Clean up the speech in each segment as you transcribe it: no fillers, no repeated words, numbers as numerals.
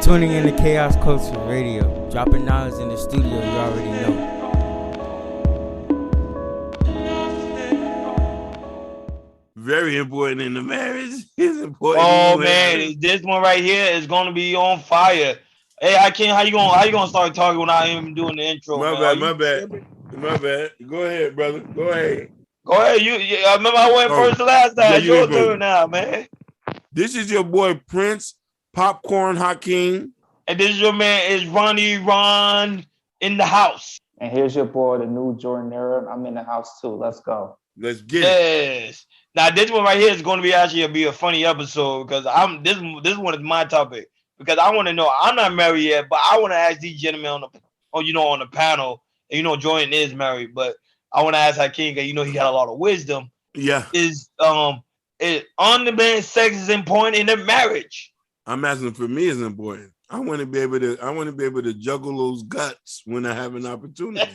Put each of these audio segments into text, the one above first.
Tuning in to Chaos Culture Radio, dropping knowledge in the studio you already know. Very important in the marriage. It's important. Oh man, this one right here is gonna be on fire. Hey, I can't. How you gonna start talking when I ain't even doing the intro? My bad. Go ahead, brother. Go ahead. Go ahead. I remember I went first the last time. Yeah, It's your turn now, man. This is your boy Prince Popcorn Hakeem. And this is your man is Ron in the house. And here's your boy, the new Jordan Era. I'm in the house too. Let's go. Let's get it. Yes. Now this one right here is going to be actually a funny episode because this one is my topic because I want to know. I'm not married yet, but I want to ask these gentlemen on the panel. And, Jordan is married, but I want to ask Hakeem because he had a lot of wisdom. Yeah. Is on-demand sex is important in a marriage? I'm asking for me is important. I want to be able to juggle those guts when I have an opportunity.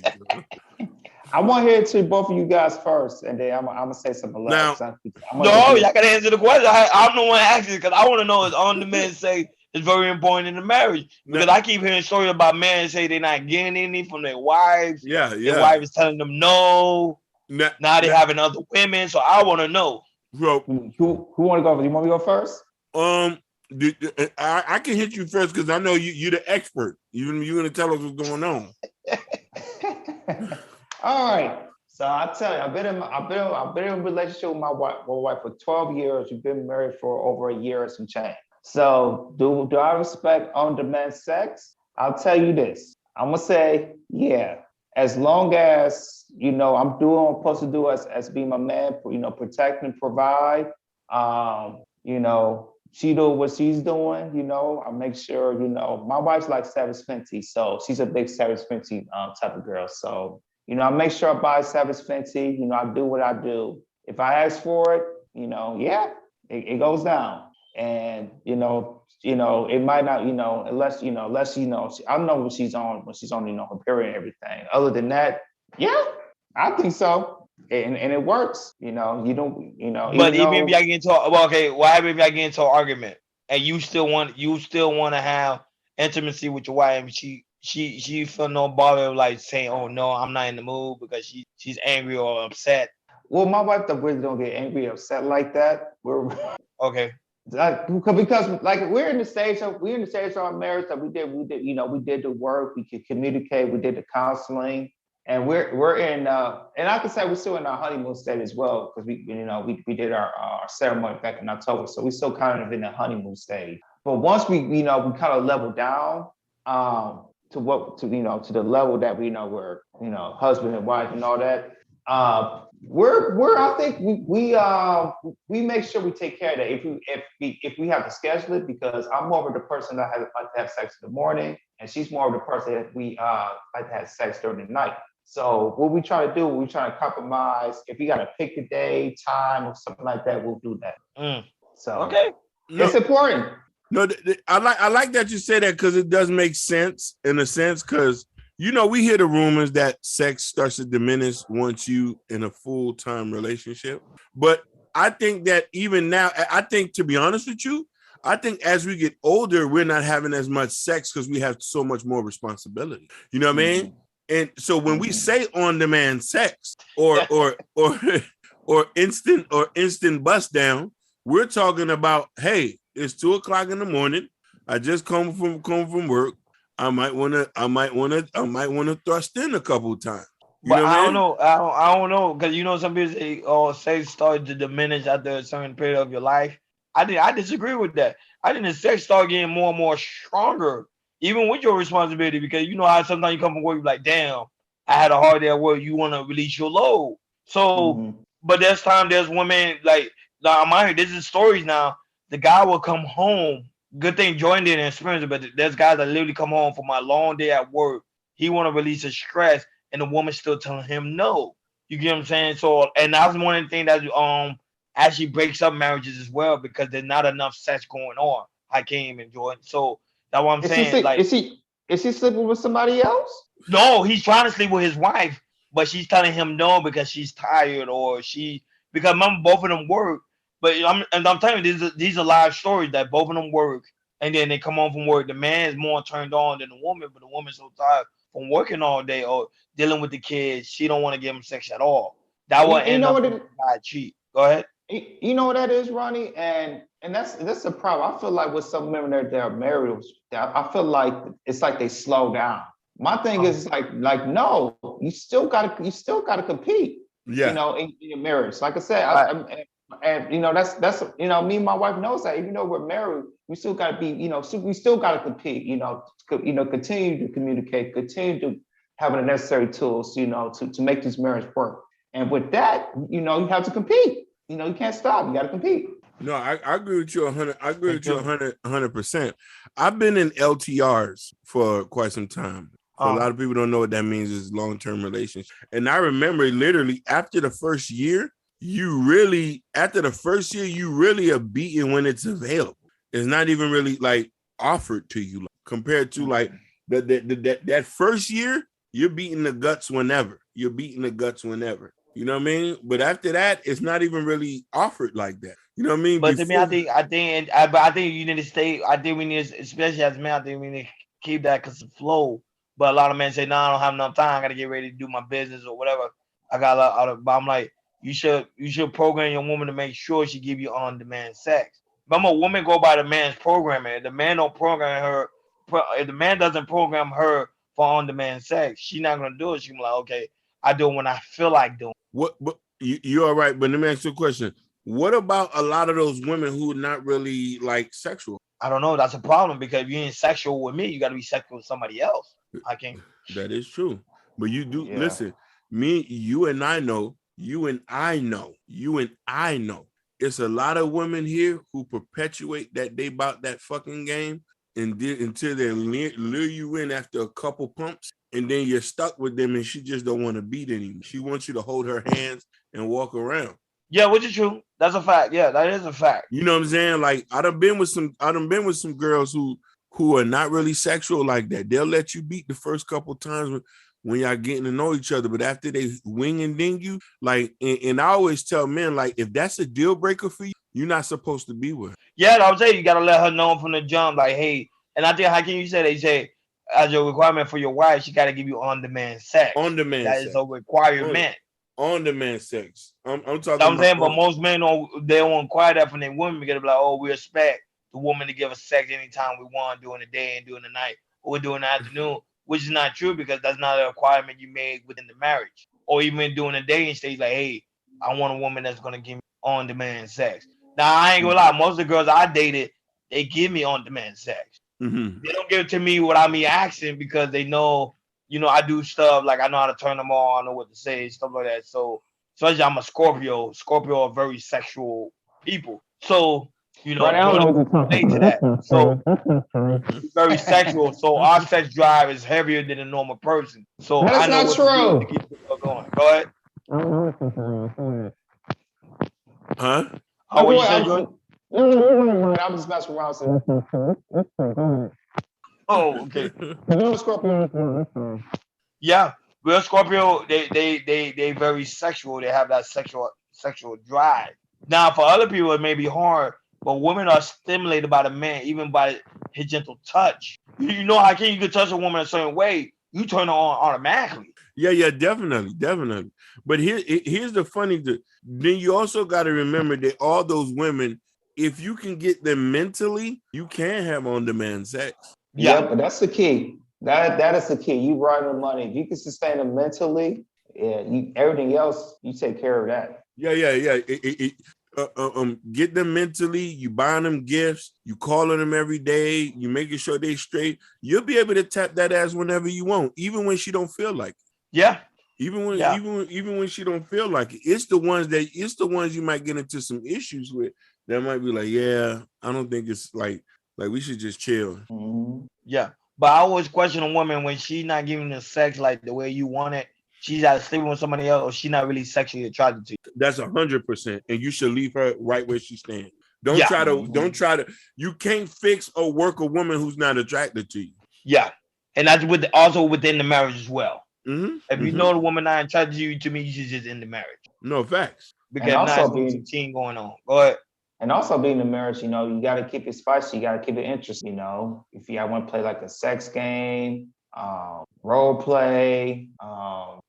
I want to hear to both of you guys first, and then I'm gonna say something else. Y'all gotta answer the question. I'm the one asking because I want to know is on-demand sex is very important in the marriage because I keep hearing stories about men say they're not getting any from their wives. Yeah. Their wife is telling them no. Now they're having other women, so I want to know. Bro, who want to go? You want me to go first? I can hit you first because I know you're the expert. You're gonna tell us what's going on. All right. So I tell you, I've been in a relationship with my wife for 12 years. We've been married for over a year and some change. So do I respect on-demand sex? I'll tell you this. I'm gonna say, yeah. As long as I'm doing what I'm supposed to do as being my man, protect and provide. She do what she's doing, I make sure, my wife's like Savage Fenty, so she's a big Savage Fenty type of girl. So, I make sure I buy Savage Fenty, I do what I do. If I ask for it, it goes down. And, it might not, unless I don't know what she's on her period and everything. Other than that, yeah, I think so. And it works, you don't. But even if y'all get into what happens if y'all get into an argument and you still want to have intimacy with your wife and she feel no bother like saying, oh no, I'm not in the mood because she's angry or upset. Well, my wife really don't get angry or upset like that. We're okay. Because like we're in the stage of our marriage that we did the work, we could communicate, we did the counseling. And we're in, and I can say we're still in our honeymoon stage as well because we did our ceremony back in October, so we're still kind of in the honeymoon stage. But once we kind of level down to the level that we're husband and wife and all that, I think we make sure we take care of that if we have to schedule it because I'm more of the person that like to have sex in the morning and she's more of the person that we like to have sex during the night. So what we try to do, we try to compromise. If you got to pick a day, time, or something like that, we'll do that. So okay, it's important. No, I like that you say that because it does make sense in a sense because we hear the rumors that sex starts to diminish once you in a full-time relationship. But I think that even now, to be honest with you, I think as we get older, we're not having as much sex because we have so much more responsibility. You know what I mean? And so when we say on-demand sex or instant bust down, we're talking about, hey, it's 2:00 in the morning. I just come from work. I might want to thrust in a couple of times. But I don't know. I don't know because some people say, "Oh, sex started to diminish after a certain period of your life." I disagree with that. I think the sex started getting more and more stronger, even with your responsibility. Because how sometimes you come from work, you're like, "Damn, I had a hard day at work." You want to release your load. So, but there's women like now. I'm out here. This is stories now. The guy will come home. Good thing Jordan didn't experience it, but there's guys that literally come home from a long day at work. He want to release his stress, and the woman still telling him no. You get what I'm saying? So, and that's one of the things that actually breaks up marriages as well because there's not enough sex going on. Hakeem and Jordan. So that's what I'm saying. Is he sleeping with somebody else? No, he's trying to sleep with his wife, but she's telling him no because she's tired because remember both of them work. But I'm telling you, these are live stories that both of them work and then they come home from work. The man is more turned on than the woman, but the woman's so tired from working all day or dealing with the kids, she don't want to give him sex at all. That will end up by cheat. Go ahead. You know what that is, Ronnie, and that's the problem. I feel like with some women that are married, I feel like it's like they slow down. My thing is like no, you still gotta compete. Yeah. You know, in your marriage. Like I said, and you know that's you know, me and my wife knows that even though we're married, we still gotta be, you know, we still gotta compete. You know, continue to communicate, continue to have the necessary tools, you know, to make this marriage work. And with that, you know, you have to compete. You know, you can't stop. You got to compete. No, I agree with you 100. I agree with you 100%. I've been in LTRs for quite some time. So a lot of people don't know what that means is long-term relationship. And I remember literally after the first year, you really are beaten when it's available. It's not even really like offered to you compared to like that first year, you're beating the guts whenever. You're beating the guts whenever. You know what I mean? But after that, it's not even really offered like that. You know what I mean? But to me, I think you need to stay. I think we need, especially as men, I think we need to keep that consistent flow. But a lot of men say, "No, I don't have enough time. I got to get ready to do my business or whatever." I got a lot of. But I'm like, you should program your woman to make sure she give you on-demand sex. Remember, a woman go by the man's programming. If the man don't program her, if the man doesn't program her for on-demand sex, she's not gonna do it. She's like, okay, I do it when I feel like doing. What you're all right, but let me ask you a question. What about a lot of those women who are not really like sexual? I don't know. That's a problem because if you ain't sexual with me, you got to be sexual with somebody else. I can't. That is true. But you do listen. You and I know. It's a lot of women here who perpetuate that they bought that fucking game until they lure you in after a couple pumps. And then you're stuck with them and she just don't want to beat anymore. She wants you to hold her hands and walk around. Yeah, which is true. That's a fact. Yeah, that is a fact. You know what I'm saying? Like I done been with some girls who are not really sexual like that. They'll let you beat the first couple times when y'all getting to know each other. But after they wing and ding you, like, and I always tell men, like, if that's a deal breaker for you, you're not supposed to be with her. Yeah, I would say you gotta let her know from the jump, like, hey, and I think how can you say they say as a requirement for your wife, she got to give you on-demand sex. On-demand sex. That is a requirement. On-demand sex. I'm talking. I'm saying, but most men don't require that from their women because they're like, oh, we expect the woman to give us sex anytime we want during the day and during the night or during the afternoon, which is not true because that's not a requirement you made within the marriage. Or even during the day and stage, like, hey, I want a woman that's gonna give me on-demand sex. Now I ain't gonna lie, most of the girls I dated, they give me on-demand sex. Mm-hmm. They don't give it to me without me asking because they know, you know, I do stuff like I know how to turn them on, I know what to say, stuff like that. So, especially I'm a Scorpio. Scorpio are very sexual people. So, you know, relate to that. So, very sexual. So, our sex drive is heavier than a normal person. So, that's I know not true. To keep it going. Go ahead. Huh? Oh, what you said, Jordan? I'm just messing around. Oh, okay. Yeah, real Scorpio, they very sexual. They have that sexual drive. Now, for other people, it may be hard, but women are stimulated by the man, even by his gentle touch. You know how you can touch a woman a certain way, you turn her on automatically. Yeah, definitely. But here's the funny thing. Then you also got to remember that all those women, if you can get them mentally, you can have on-demand sex. Yeah, but that's the key. That is the key. You run the money. If you can sustain them mentally, everything else, you take care of that. Yeah. Get them mentally. You buying them gifts. You calling them every day. You making sure they straight. You'll be able to tap that ass whenever you want, even when she don't feel like it. Yeah. Even when she don't feel like it. It's the ones you might get into some issues with. That might be like, yeah, I don't think it's like we should just chill. Mm-hmm. Yeah, but I always question a woman when she's not giving the sex like the way you want it. She's either sleeping with somebody else or she's not really sexually attracted to you. That's 100%, and you should leave her right where she stands. Don't try to. You can't fix or work a woman who's not attracted to you. Yeah, and that's also within the marriage as well. Mm-hmm. If you know the woman not attracted to you, to me, you should just end the marriage. No facts. Because now there's some cheating going on. Go ahead. And also being in marriage, you know, you got to keep it spicy. You got to keep it interesting. You know, if you want to play like a sex game, role play,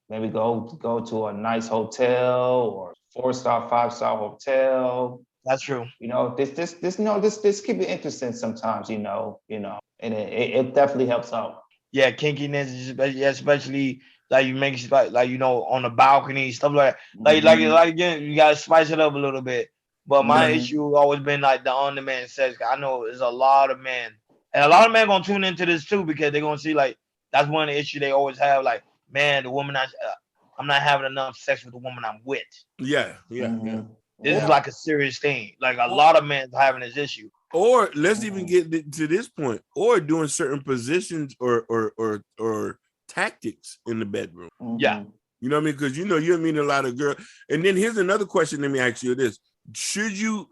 maybe go to a nice hotel or 4-star, 5-star hotel. That's true. You know, this keep it interesting sometimes. You know, and it definitely helps out. Yeah, kinkiness, especially like you make like you know on the balcony, stuff like that. Like again, you gotta spice it up a little bit. But my issue always been like the on-demand sex. I know there's a lot of men, and a lot of men gonna tune into this too because they're gonna see like that's one of the issues they always have. Like, man, the woman I'm not having enough sex with the woman I'm with. Yeah. This is like a serious thing. Like a lot of men having this issue. Or let's even get to this point, or doing certain positions or tactics in the bedroom. Yeah. You know what I mean? Because you know you're meeting a lot of girls. And then here's another question. Let me ask you this: Should you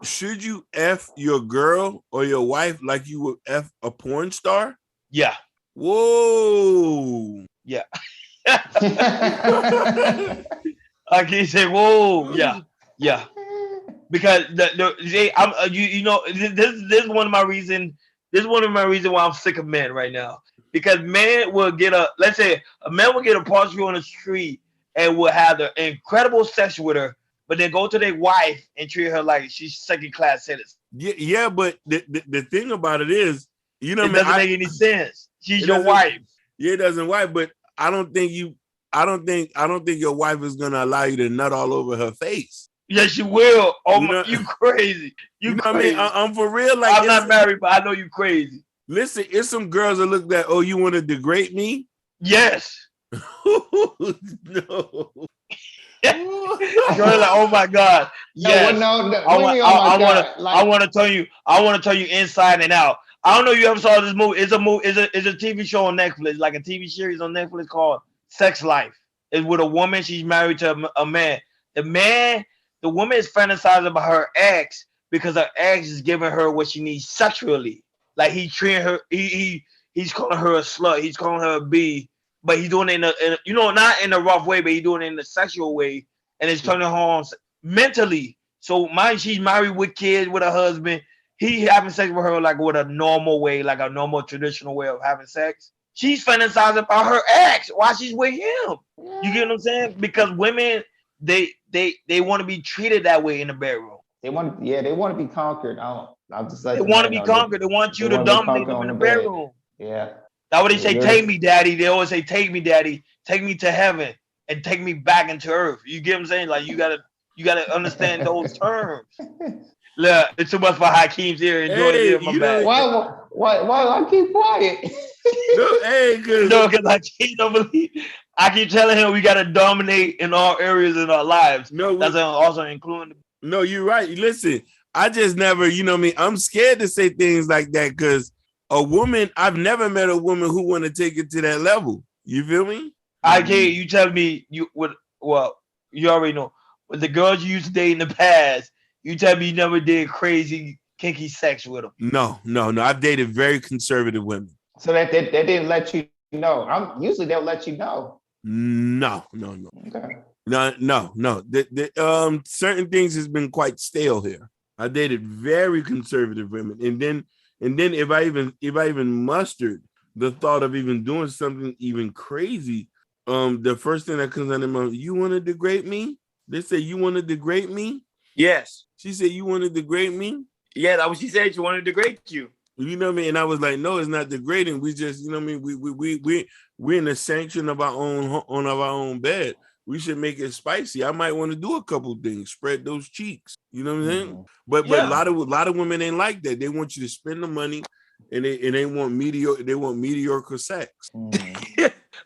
F your girl or your wife like you would F a porn star? Yeah. Whoa. Yeah. I can say, whoa. Yeah. Because you know this is one of my reasons. This is one of my reasons why I'm sick of men right now. Because men will get let's say a man will get a prostitute on the street and will have the incredible sex with her, but then go to their wife and treat her like she's second-class citizen. Yeah, but the thing about it is, you know, it doesn't make any sense. She's your wife. Yeah, it doesn't wife, but I don't think your wife is gonna allow you to nut all over her face. Yes, you will. Oh my, you crazy. You know crazy. What I mean? I'm for real. Like, I'm not married, but I know you crazy. Listen, it's some girls that look like, oh, you want to degrade me? Yes. No. You're like, oh my God. Yes. No. I want to tell you inside and out. I don't know if you ever saw this movie. It's a TV show on Netflix, like a TV series on Netflix called Sex Life. It's with a woman. She's married to a man. The woman is fantasizing about her ex because her ex is giving her what she needs sexually. Like he's treating her, he's calling her a slut. He's calling her a B, but he's doing it in a not in a rough way, but he's doing it in a sexual way, and it's turning her on mentally. So she's married with kids with a husband. He having sex with her like with a normal way, like a normal traditional way of having sex. She's fantasizing about her ex while she's with him. You get what I'm saying? Because women, they want to be treated that way in the bedroom. They want to be conquered. I'll just they want to be conquered. They want you to dominate them in the bedroom. Yeah. That's what they say. Take me, daddy. They always say, take me, daddy. Take me to heaven and take me back into earth. You get what I'm saying? Like you gotta understand those terms. Look, it's too much for Hakeem's ear. Why I keep quiet? Because Hakeem don't believe. I keep telling him we gotta dominate in all areas in our lives. That's also including. No, you're right. Listen, I just never, you know what I mean? I'm scared to say things like that because I've never met a woman who want to take it to that level. You feel me? I can't. You tell me you already know. With the girls you used to date in the past, you tell me you never did crazy, kinky sex with them. No. I've dated very conservative women. So that they didn't let you know. Usually they'll let you know. No. Okay. No. Certain things has been quite stale here. I dated very conservative women, and then if I even mustered the thought of even doing something even crazy, the first thing that comes out of my mouth, you want to degrade me? They say you want to degrade me? Yes. She said you want to degrade me? Yeah, that's what she said. She wanted to degrade you. You know what I mean? And I was like, no, it's not degrading. We just, you know what I mean? We're in the sanction of our own bed. We should make it spicy. I might want to do a couple things, spread those cheeks. You know what I'm saying? But a lot of women ain't like that. They want you to spend the money, and they want mediocre sex.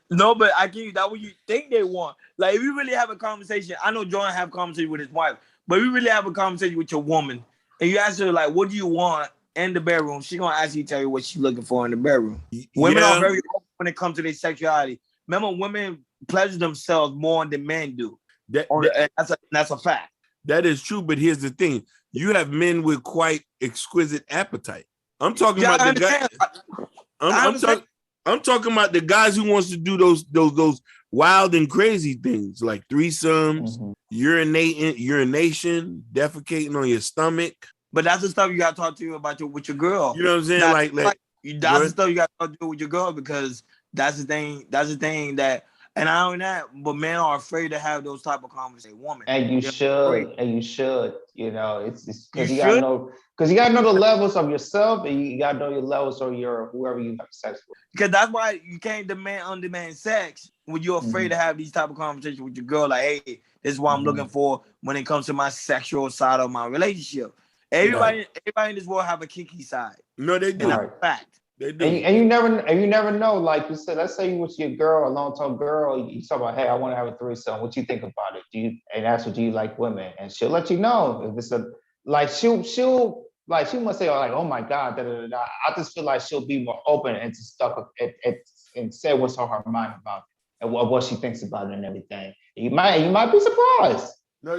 No, but I give you that what you think they want. Like if you really have a conversation, I know Jordan have a conversation with his wife, but if you really have a conversation with your woman, and you ask her like, "What do you want in the bedroom?" She gonna actually tell you what she's looking for in the bedroom. Women are very open when it comes to their sexuality. Remember, women pleasure themselves more than men do. That's a fact. That is true, but here's the thing: you have men with quite exquisite appetite. I'm talking about the guy. I'm talking about the guys who wants to do those wild and crazy things like threesomes, urination, defecating on your stomach. But that's the stuff you gotta talk to about with your girl. You know what I'm saying? That's Like that's the stuff you gotta talk to with your girl, because that's the thing. That's the thing that, and I don't know that, but men are afraid to have those type of conversations. Woman, And you they're should, afraid. you know, it's You because you should. gotta know the levels of yourself, and you gotta know your levels of your whoever you have sex with. Because that's why you can't undemand sex when you're afraid to have these type of conversations with your girl. Like, hey, this is what I'm looking for when it comes to my sexual side of my relationship. Everybody in this world have a kinky side. No, they do. Right. Fact. They do. And you never know. Like you said, let's say you with your girl, a long-term girl, you talk about, hey, I want to have a threesome. What you think about it? And that's what you like women, and she'll let you know if it's she'll must say like, oh my God, da, da, da, da. I just feel like she'll be more open and to stuck and say what's on her mind about it and what she thinks about it and everything. You might be surprised. No,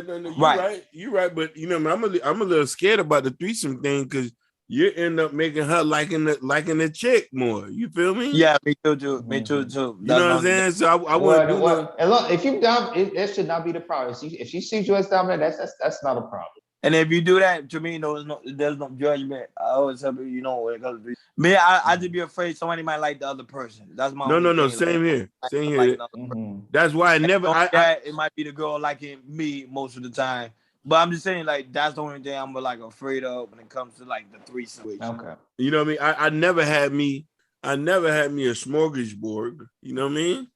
you're right. But you know, I'm a little scared about the threesome thing because you end up making her liking the chick more. You feel me? Yeah, me too. Me too. You know what I'm saying? So I wouldn't do no. And look, if you it should not be the problem. If she sees you as dominant, that's not a problem. And if you do that, to me, there's no judgment. I always tell people, you know, when it comes to me, I just be afraid somebody might like the other person. That's my no. thing. Same here. Same here. Like That's why I never. It might be the girl liking me most of the time, but I'm just saying, like, that's the only thing I'm like afraid of when it comes to like the threesome. Okay. You know what I mean? I never had me a smorgasbord. You know what I mean?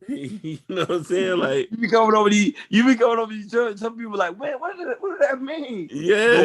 You know what I'm saying? Like, you be coming over these church. Some people like, man, what does that mean? Yeah,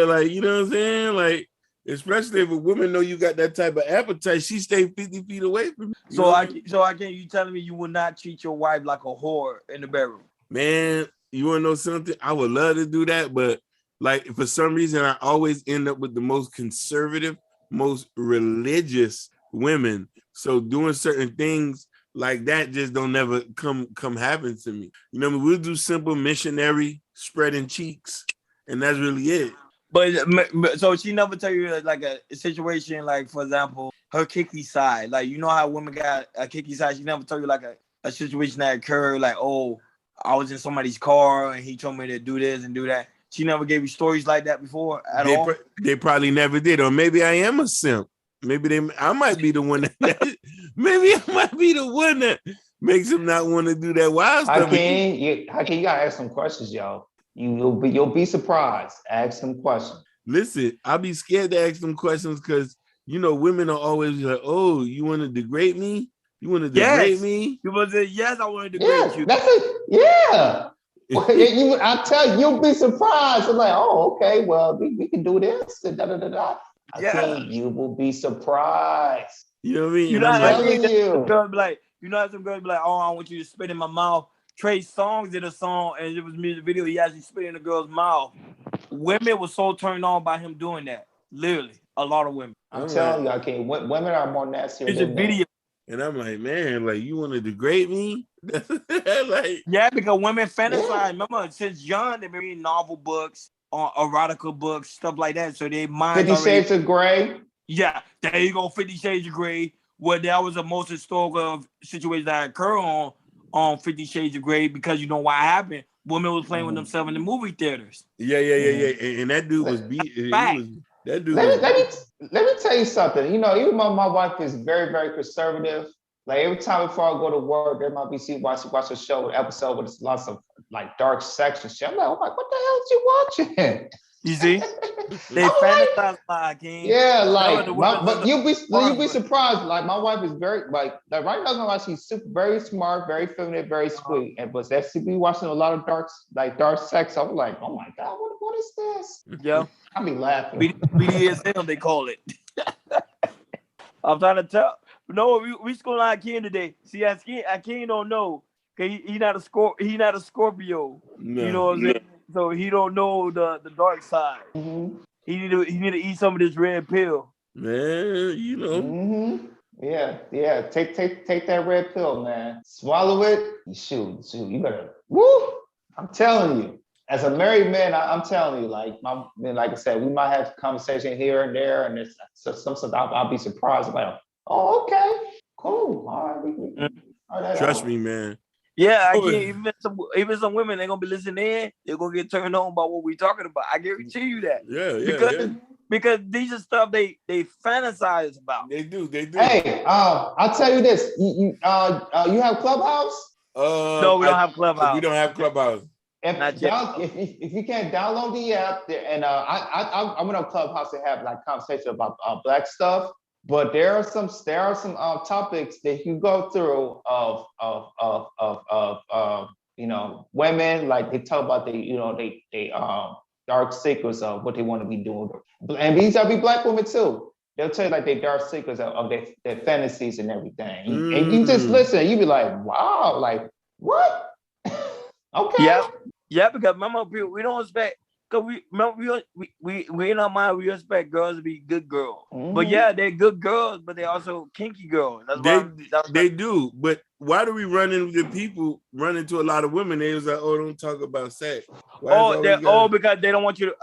like, you know what I'm saying? Like, especially if a woman know you got that type of appetite, she stay 50 feet away from you. So I can't. You telling me you will not treat your wife like a whore in the bedroom? Man, you want to know something? I would love to do that, but like for some reason, I always end up with the most conservative, most religious women. So doing certain things like that just don't never come happen to me. You know what I mean? We'll do simple missionary spreading cheeks, and that's really it. But so she never tell you like a situation, like for example, her kicky side. Like, you know how women got a kicky side. She never tell you like a situation that occurred, like, oh, I was in somebody's car and he told me to do this and do that. She never gave you stories like that before at all? They probably never did. Or maybe I am a simp. I might be the one that maybe I might be the one that makes him not want to do that wild stuff. You gotta ask some questions, y'all. You'll be surprised. Ask some questions. Listen, I'll be scared to ask them questions because you know women are always like, "Oh, you want to degrade me? You want to degrade me?" You want to say, "Yes, I want to degrade you." That's it. Yeah. I tell you, you'll be surprised. I'm like, oh, okay, well, we can do this. Da, da, da, da. You will be surprised. You know what I mean? You know how some girls be like, oh, I want you to spit in my mouth. Trey Songz did a song and it was a music video. He actually spit in a girl's mouth. Women were so turned on by him doing that. Literally, a lot of women. I'm telling you, women are more nasty. It's a video. And I'm like, man, like, you want to degrade me? Like, yeah, because women fantasize. Yeah. Remember, since young, they've been reading novel books, or erotica books, stuff like that. So they mind 50 Shades of Grey. Yeah, there you go, 50 Shades of Grey. Where that was the most historical situation that occurred on 50 Shades of Grey, because you know why it happened. Women was playing with themselves in the movie theaters. Yeah. And that dude was beat. Let me tell you something. You know, even though my wife is very, very conservative, like every time before I go to work, there might be watch a show, an episode with lots of like dark sex and shit. I'm like, oh my, what the hell is you watching? You see, they fantasize like, yeah, like, but you'll be surprised. Like, my wife is very like right now, like, she's very smart, very feminine, very sweet, but that she be watching a lot of dark sex. I'm like, oh my god, what is this? Yeah, I be laughing. BDSM, they call it. I'm trying to tell. No, we schooling Hakeem today. See, Hakeem don't know. He not a Scorpio. No. You know what I'm saying? So he don't know the dark side. Mm-hmm. He need to eat some of this red pill. Man, you know. Mm-hmm. Yeah. Take that red pill, man. Swallow it. Shoot. You better. Woo! I'm telling you. As a married man, I'm telling you, like I said, we might have conversation here and there, and it's some stuff I'll be surprised about. Oh, okay, cool. All right. Trust me, man. Yeah, I can't. Even some women, they're gonna be listening in. They're gonna get turned on by what we're talking about. I guarantee you that. Because these are stuff they fantasize about. They do. Hey, I'll tell you this. You have Clubhouse? No, we don't have Clubhouse. We don't have Clubhouse. If you can't download the app, and I went on Clubhouse to have like conversation about Black stuff. But there are some topics that you go through of women, like they talk about they dark secrets of what they want to be doing, and these are be Black women too. They'll tell you like they dark secrets of their fantasies and everything, and you just listen. You be like, wow, like what? Okay. Yeah, because remember, we don't expect. Cause we in our mind we expect girls to be good girls, but yeah, they're good girls, but they're also kinky girls. They do. But why do we run into a lot of women? They was like, oh, don't talk about sex. Because they don't want you to.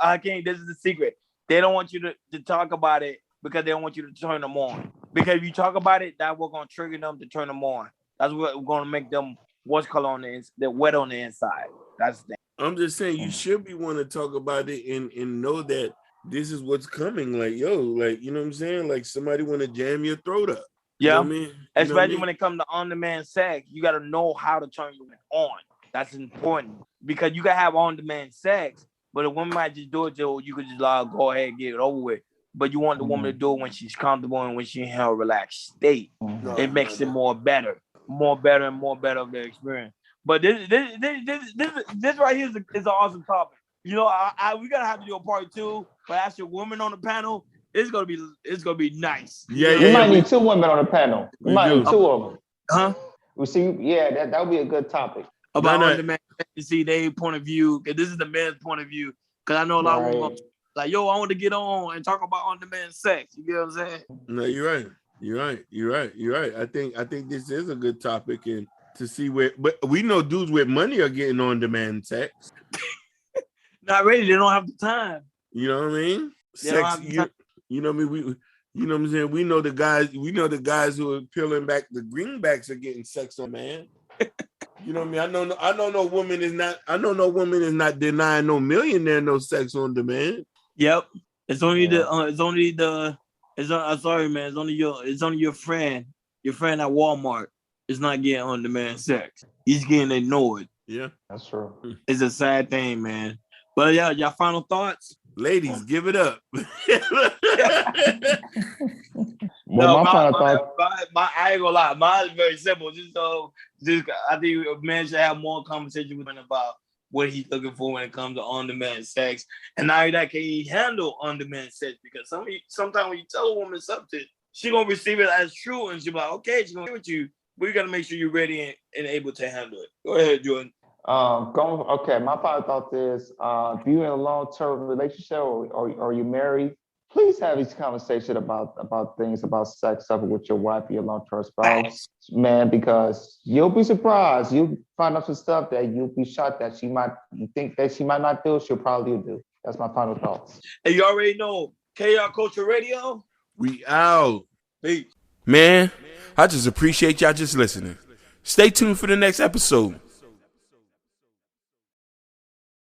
This is the secret. They don't want you to talk about it because they don't want you to turn them on. Because if you talk about it, that we're gonna trigger them to turn them on. That's what we're gonna make them what's called on they're wet on the inside. That's the thing. I'm just saying you should be want to talk about it and know that this is what's coming. Like, yo, like, you know what I'm saying? Like somebody want to jam your throat up. Yeah. You know what I mean? Especially when it comes to on-demand sex, you got to know how to turn you on. That's important because you can have on-demand sex, but a woman might just do it till you could just go ahead and get it over with. But you want the woman to do it when she's comfortable and when she's in her relaxed state. It makes it more better of the experience. But this right here is an awesome topic. You know, we gotta have to do a part 2. But as your woman on the panel, it's gonna be nice. Yeah, you might need 2 women on the panel. You might need 2 of them. Huh? We see. Yeah, that would be a good topic. About on demand to see their point of view. Cause this is the man's point of view. Cause I know a lot of women like, yo, I want to get on and talk about on demand sex. You get what I'm saying? No, you're right. I think this is a good topic and. To see but we know dudes with money are getting on demand sex. Not really, they don't have the time. You know what I mean? Sex, you know what I mean? You know what I'm saying? We know the guys who are peeling back the greenbacks are getting sex on man. You know what I mean? I know no woman is not denying no millionaire no sex on demand. Yep. It's only your friend at Walmart. Is not getting on-demand sex. He's getting ignored. Yeah, that's true. It's a sad thing, man. But yeah, y'all final thoughts? Ladies, give it up. My final thought. I ain't gonna lie. Mine is very simple. I think a man should have more conversation with him about what he's looking for when it comes to on-demand sex. And now that can he handle on-demand sex? Because sometimes when you tell a woman something, she gonna receive it as true, and she be like, okay, she's gonna give it to you. We got to make sure you're ready and able to handle it. Go ahead, Jordan. Okay, my final thought is, if you're in a long-term relationship or you're married, please have these conversations about things about sex stuff with your wife, your long-term spouse, man, because you'll be surprised. You'll find out some stuff that you'll be shocked that you think that she might not do, she'll probably do. That's my final thoughts. And you already know, KR Culture Radio. We out. Peace. Man, I just appreciate y'all just listening. Stay tuned for the next episode.